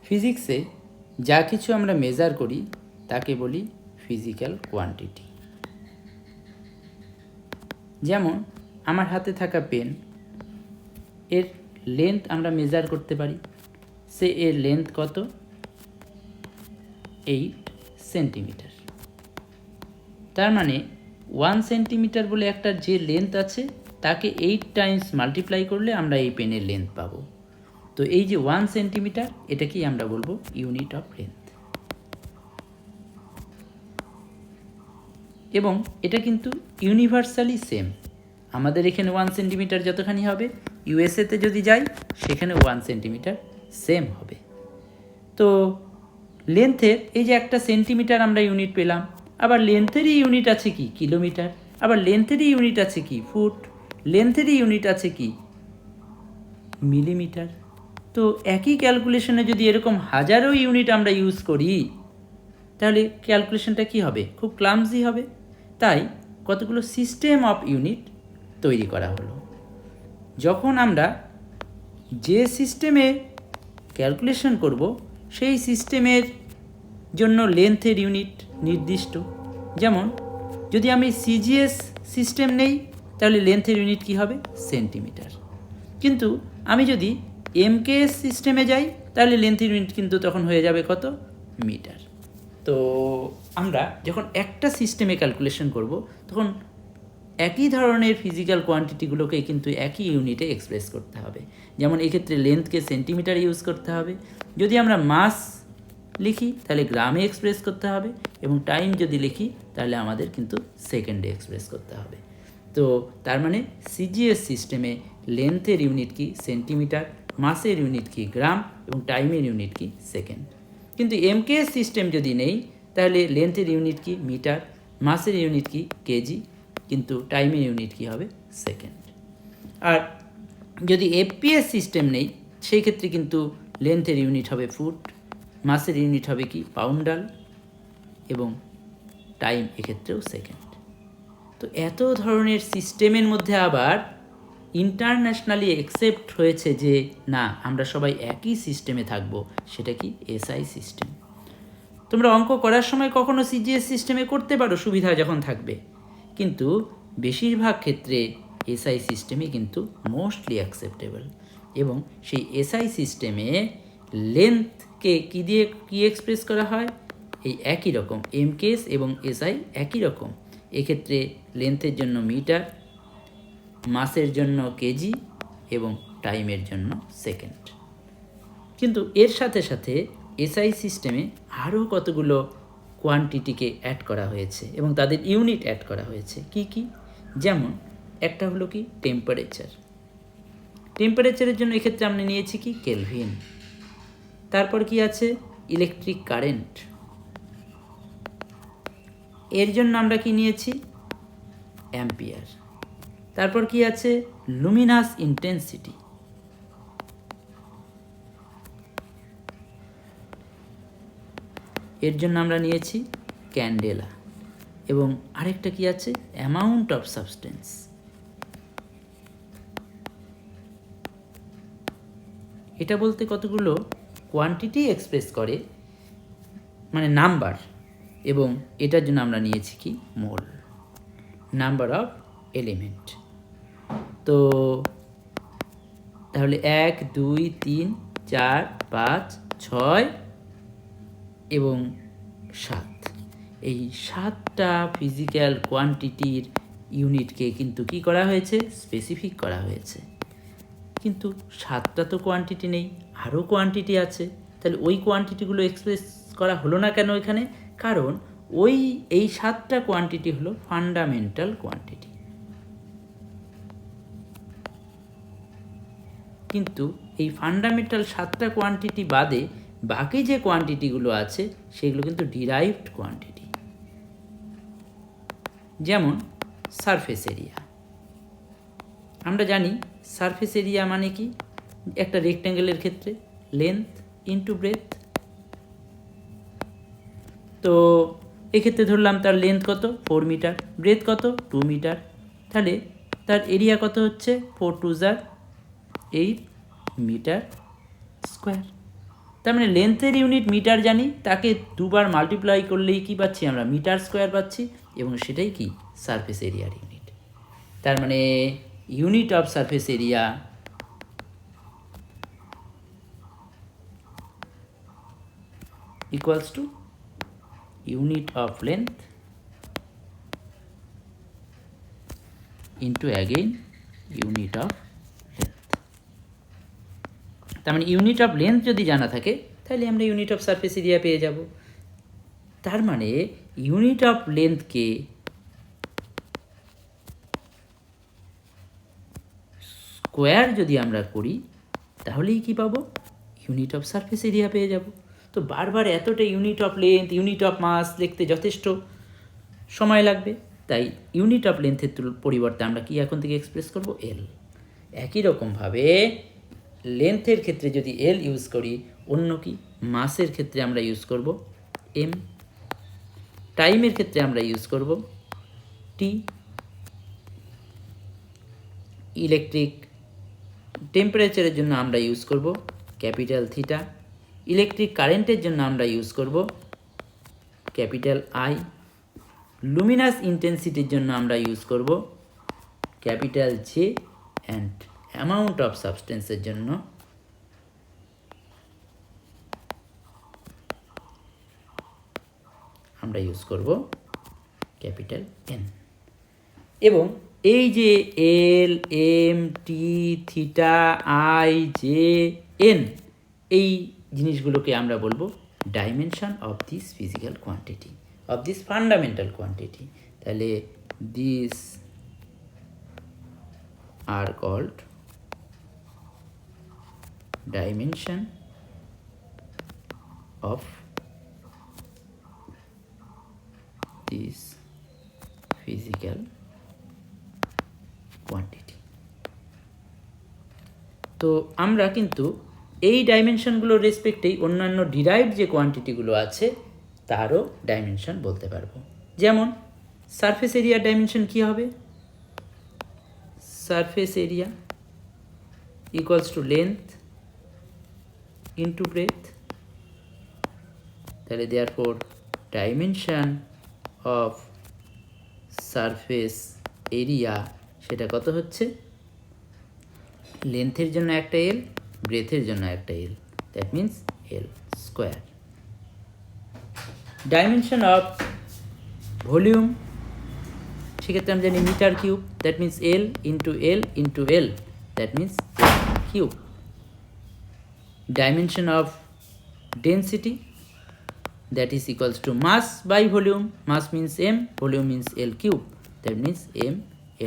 ফিজিক্সে যা কিছু আমরা মেজার করি তাকে বলি ফিজিক্যাল কোয়ান্টিটি। যেমন আমার হাতে থাকা পেন, এর লেন্থ আমরা মেজার করতে পারি। সে এর লেন্থ কত? 8 সেন্টিমিটার। তার মানে 1 সেন্টিমিটার বলে একটা যে লেন্থ আছে তাকে 8 টাইমস মাল্টিপ্লাই করলে আমরা এই পেনের লেন্থ পাবো। তো এই যে 1 সেন্টিমিটার, এটাকেই আমরা বলবো ইউনিট অফ লেন্থ। এবং এটা কিন্তু ইউনিভার্সালি সেম। আমাদের এখানে 1 সেন্টিমিটার যতখানি হবে, ইউএসএতে যদি যাই সেখানে 1 সেন্টিমিটার সেম হবে। তো লেন্থের এই যে একটা সেন্টিমিটার আমরা ইউনিট পেলাম, আবার লেন্থেরই ইউনিট আছে কি কিলোমিটার, আবার লেন্থেরই ইউনিট আছে কি ফুট, লেন্থেরই ইউনিট আছে কি মিলিমিটার। তো একই ক্যালকুলেশনে যদি এরকম হাজারো ইউনিট আমরা ইউজ করি তাহলে ক্যালকুলেশনটা কি হবে? খুব ক্লামজি হবে। তাই কতগুলো সিস্টেম অফ ইউনিট তৈরি করা হলো। যখন আমরা যে সিস্টেমে ক্যালকুলেশন করব সেই সিস্টেমের জন্য লেন্থের ইউনিট নির্দিষ্ট। যেমন যদি আমি সিজিএস সিস্টেম নেই তাহলে লেন্থের ইউনিট কি হবে? সেন্টিমিটার। কিন্তু আমি যদি এমকেএস সিস্টেমে যাই তাহলে লেন্থের ইউনিট কিন্তু তখন হয়ে যাবে কত? মিটার। তো আমরা যখন একটা সিস্টেমে ক্যালকুলেশন করব তখন একই ধরনের ফিজিক্যাল কোয়ান্টিটিগুলোকে কিন্তু একই ইউনিটে এক্সপ্রেস করতে হবে। যেমন এক্ষেত্রে লেন্থকে সেন্টিমিটার ইউজ করতে হবে। যদি আমরা মাস লিখি তাহলে গ্রামে এক্সপ্রেস করতে হবে, এবং টাইম যদি লিখি তাহলে আমাদের কিন্তু সেকেন্ডে এক্সপ্রেস করতে হবে। তো তার মানে সিজিএস সিস্টেমে লেন্থের ইউনিট কি সেন্টিমিটার, মাসের ইউনিট কি গ্রাম, এবং টাইমের ইউনিট কি সেকেন্ড। কিন্তু এমকেএস সিস্টেম যদি নেই তাহলে লেন্থের ইউনিট কি মিটার, মাসের ইউনিট কি কেজি, কিন্তু টাইমের ইউনিট কি হবে সেকেন্ড। আর যদি এফপিএস সিস্টেম নেই সেই ক্ষেত্রে কিন্তু লেন্থের ইউনিট হবে ফুট, মাসের ইউনিট হবে কি পাউন্ডাল, এবং টাইম এক্ষেত্রেও সেকেন্ড। তো এত ধরনের সিস্টেমের মধ্যে আবার ইন্টারন্যাশনালি অ্যাকসেপ্ট হয়েছে যে না, আমরা সবাই একই সিস্টেমে থাকব, সেটা কি এসআই সিস্টেম। তোমরা অঙ্ক করার সময় কখনো সিজিএস সিস্টেমে করতে পারো সুবিধা যখন থাকবে, কিন্তু বেশিরভাগ ক্ষেত্রে এসআই সিস্টেমই কিন্তু মোস্টলি অ্যাকসেপ্টেবল। এবং সেই এসআই সিস্টেমে লেন্থকে কী দিয়ে কী এক্সপ্রেস করা হয়? এই একই রকম এমকেএস এবং এসআই একই রকম। এক্ষেত্রে লেন্থের জন্য মিটার, মাসের জন্য কেজি, এবং টাইমের জন্য সেকেন্ড। কিন্তু এর সাথে সাথে এসআই সিস্টেমে আরও কতগুলো কোয়ান্টিটিকে অ্যাড করা হয়েছে এবং তাদের ইউনিট অ্যাড করা হয়েছে। কি কি? যেমন একটা হলো কি টেম্পারেচার। টেম্পারেচারের জন্য এক্ষেত্রে আমরা নিয়েছি কি কেলভিন। তারপর কি আছে? Electric current. এর জন্য আমরা কি নিয়েছি? অ্যাম্পিয়ার। তারপর কি আছে? Luminous intensity. এর জন্য আমরা নিয়েছি ক্যান্ডেলা। এবং আরেকটা কি আছে? Amount of substance. এটা বলতে কতগুলো কোয়ান্টিটি এক্সপ্রেস করে, মানে নাম্বার, এবং এটার জন্য আমরা নিয়েছি কি মোল, নাম্বার অফ এলিমেন্ট। তো তাহলে 1, 2, 3, 4, 5, 6 এবং 7, এই 7টা ফিজিক্যাল কোয়ান্টিটির ইউনিটকে কিন্তু কি করা হয়েছে? স্পেসিফিক করা হয়েছে। কিন্তু 7টা তো কোয়ান্টিটি নেই, আরও কোয়ান্টিটি আছে। তাহলে ওই কোয়ান্টিটিগুলো এক্সপ্রেস করা হলো না কেন এখানে? কারণ এই 7টা কোয়ান্টিটি হলো ফান্ডামেন্টাল কোয়ান্টিটি। কিন্তু এই ফান্ডামেন্টাল 7টা কোয়ান্টিটি বাদে বাকি যে কোয়ান্টিটিগুলো আছে সেগুলো কিন্তু ডিরাইভড কোয়ান্টিটি। যেমন সারফেস এরিয়া। আমরা জানি সারফেস এরিয়া মানে কি? একটা রেক্ট্যাঙ্গেলের ক্ষেত্রে লেন্থ ইন্টু ব্রেথ। তো এক্ষেত্রে ধরলাম তার লেন্থ কত? 4 মিটার, ব্রেথ কত? 2 মিটার। তাহলে তার এরিয়া কত হচ্ছে? 4 2 8 মিটার স্কোয়ার। তার মানে লেন্থের ইউনিট মিটার জানি, তাকে দুবার মাল্টিপ্লাই করলেই কি পাচ্ছি আমরা, মিটার স্কোয়ার পাচ্ছি, এবং সেটাই কি সারফেস এরিয়ার ইউনিট। তার মানে unit of surface area equals to unit of length into again unit of length। তার মানে ইউনিট অফ লেন্থ যদি জানা থাকে তাহলে আমরা ইউনিট অফ সারফেস এরিয়া পেয়ে যাব। তার মানে ইউনিট অফ লেন্থকে স্কোয়ার যদি আমরা করি তাহলেই কি পাবো, ইউনিট অফ সারফেস এরিয়া পেয়ে যাব। তো বারবার এতটা unit of length, unit of mass লিখতে যথেষ্ট সময় লাগবে, তাই ইউনিট অফ লেন্থের পরিবর্তে আমরা কি এখন থেকে এক্সপ্রেস করব, এল। একই রকমভাবে লেন্থের ক্ষেত্রে যদি এল ইউজ করি, অন্য কি মাসের ক্ষেত্রে আমরা ইউজ করব এম, টাইমের ক্ষেত্রে আমরা ইউজ করব টি, ইলেকট্রিক টেম্পারেচারের জন্য আমরা ইউজ করব ক্যাপিটাল থিটা, ইলেকট্রিক কারেন্টের জন্য আমরা ইউজ করব ক্যাপিটাল আই, লুমিনাস ইন্টেন্সিটির জন্য আমরা ইউজ করব capital J, and amount of সাবস্টেন্সের জন্য আমরা ইউজ করব ক্যাপিটাল এন। এবং এই যে L, M, T, theta, I, J, N, এই জিনিসগুলোকে আমরা বলবো dimension of this physical quantity, of this fundamental quantity. তাহলে this are called dimension of this physical quantity. তো আমরা কিন্তু এই ডাইমেনশনগুলোর রেসপেক্টেই অন্যান্য ডিরাইভড যে কোয়ান্টিটিগুলো আছে তারও ডাইমেনশন বলতে পারবো। যেমন সারফেস এরিয়ার ডাইমেনশন কী হবে, surface area equals to length into breadth. তাহলে therefore dimension of surface area সেটা কত হচ্ছে, লেন্থের জন্য একটা এল, ব্রেথের জন্য একটা L, that means L square. Dimension of volume, সেক্ষেত্রে আমরা জানি metre cube, that means L into L into L, that means cube. Dimension of density, that is equals to mass by volume, mass means m, volume means l cube, that means m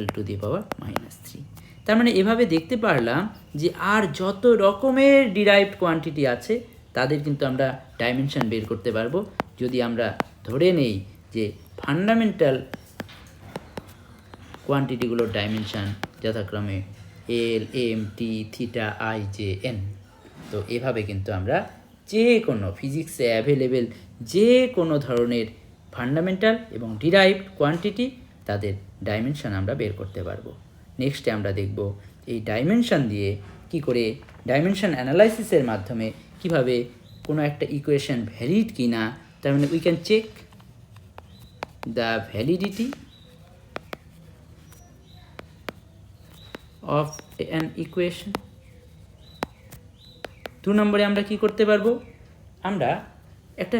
l to the power minus 3। তার মানে এভাবে দেখতে পারলাম যে আর যত রকমের derived quantity আছে তাদের কিন্তু আমরা ডাইমেনশন বের করতে পারবো যদি আমরা ধরে নেই যে ফান্ডামেন্টাল কোয়ান্টিটিগুলোর ডাইমেনশন যথাক্রমে L, M, T, theta, I, J, N. তো এভাবে কিন্তু আমরা যে কোনো ফিজিক্সে অ্যাভেলেবেল যে কোনো ধরনের ফান্ডামেন্টাল এবং ডিরাইভড কোয়ান্টিটি তাদের ডাইমেনশন আমরা বের করতে পারবো। নেক্সটে আমরা দেখব এই ডাইমেনশন দিয়ে কি করে ডাইমেনশন অ্যানালাইসিসের মাধ্যমে কিভাবে কোনো একটা ইকুয়েশন ভ্যালিড কি না, তার মানে we can check the validity of an equation. 2 নম্বরে আমরা কি করতে পারবো, আমরা একটা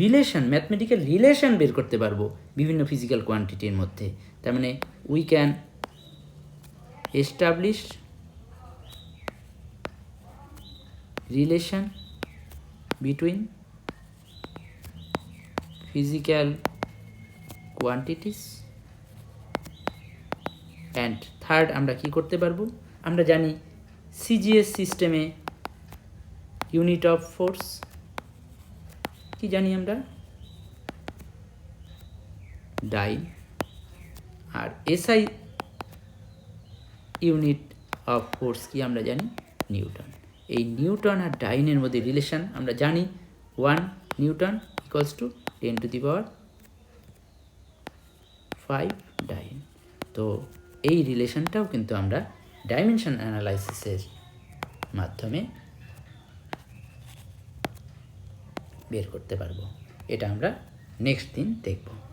রিলেশন, ম্যাথমেটিক্যাল রিলেশন বের করতে পারবো বিভিন্ন ফিজিক্যাল কোয়ান্টিটির মধ্যে। তার মানে we can establish relation between physical quantities. And third আমরা কি করতে পারবো, আমরা জানি সিজিএস সিস্টেমে ইউনিট অফ ফোর্স কি জানি আমরা, ডাইন, আর এসআই ইউনিট অফ ফোর্স কি আমরা জানি, নিউটন। এই নিউটন আর ডাইনের মধ্যে রিলেশন আমরা জানি 1 Newton equals to 10 to the power 5 ডাইন। তো এই রিলেশনটাও কিন্তু আমরা ডাইমেনশন অ্যানালাইসিসের মাধ্যমে বের করতে পারবো। এটা আমরা নেক্সট দিন দেখব।